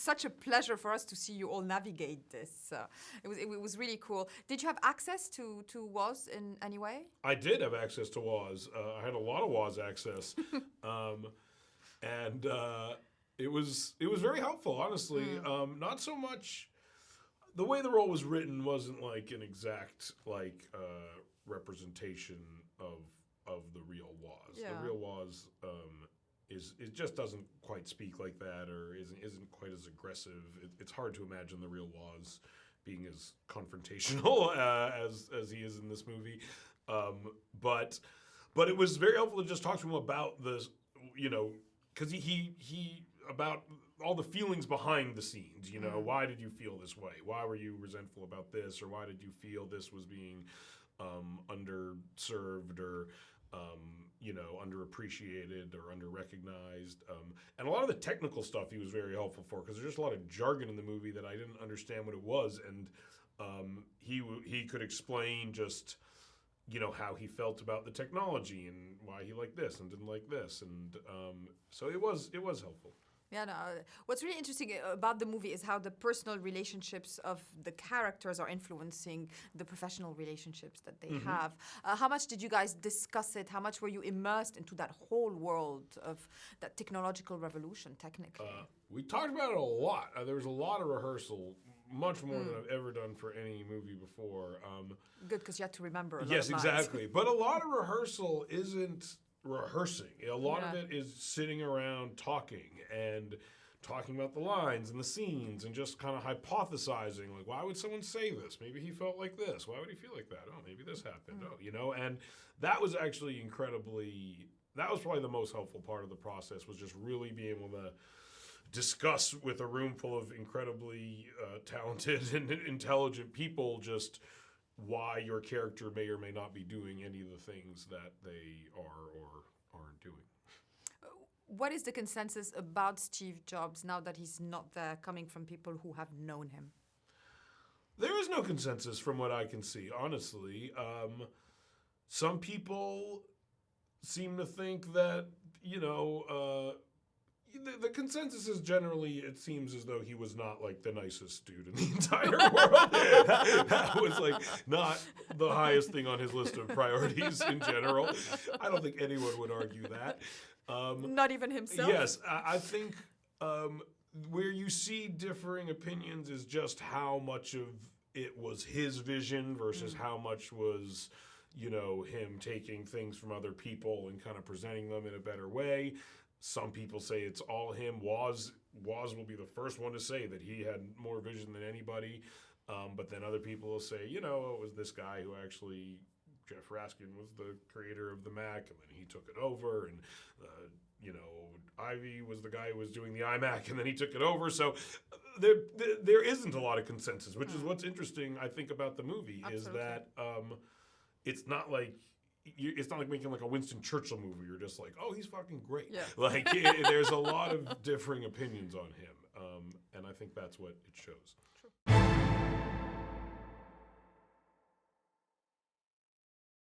such a pleasure for us to see you all navigate this. It was really cool. Did you have access to Woz in any way? I did have access to Woz. I had a lot of Woz access, and it was very helpful. Honestly, not so much. The way the role was written wasn't like an exact representation of the real Woz. Yeah. The real Woz it just doesn't quite speak like that, or isn't quite as aggressive. It's hard to imagine the real Woz being as confrontational as he is in this movie. But it was very helpful to just talk to him about this, because he about all the feelings behind the scenes. Why did you feel this way? Why were you resentful about this? Or why did you feel this was being underserved or underappreciated or underrecognized? And a lot of the technical stuff he was very helpful for, because there's just a lot of jargon in the movie that I didn't understand what it was, and he could explain just how he felt about the technology and why he liked this and didn't like this, and so it was helpful. Yeah, no. What's really interesting about the movie is how the personal relationships of the characters are influencing the professional relationships that they have. How much did you guys discuss it? How much were you immersed into that whole world of that technological revolution, technically? We talked about it a lot. There was a lot of rehearsal, much more than I've ever done for any movie before. Good, because you had to remember a lot Yes, of lines. exactly. But a lot of rehearsal isn't rehearsing. A lot of it is sitting around talking about the lines and the scenes and just kind of hypothesizing, like, why would someone say this? Maybe he felt like this. Why would he feel like that? Oh, maybe this happened. And that was actually that was probably the most helpful part of the process, was just really being able to discuss with a room full of incredibly talented and intelligent people just why your character may or may not be doing any of the things that they are or aren't doing. What is the consensus about Steve Jobs now that he's not there, coming from people who have known him? There is no consensus from what I can see, honestly. Some people seem to think that, the consensus is generally, it seems as though he was not like the nicest dude in the entire world. That was like not the highest thing on his list of priorities in general. I don't think anyone would argue that. Not even himself? Yes, I think where you see differing opinions is just how much of it was his vision versus how much was, him taking things from other people and kind of presenting them in a better way. Some people say it's all him. Woz will be the first one to say that he had more vision than anybody. But then other people will say, it was this guy who actually, Jeff Raskin, was the creator of the Mac, and then he took it over. And, Ivy was the guy who was doing the iMac, and then he took it over. So there isn't a lot of consensus, which is what's interesting, I think, about the movie. Absolutely. Is that it's not like making like a Winston Churchill movie. You're just like, oh, he's fucking great. Yeah. There's a lot of differing opinions on him, and I think that's what it shows. True.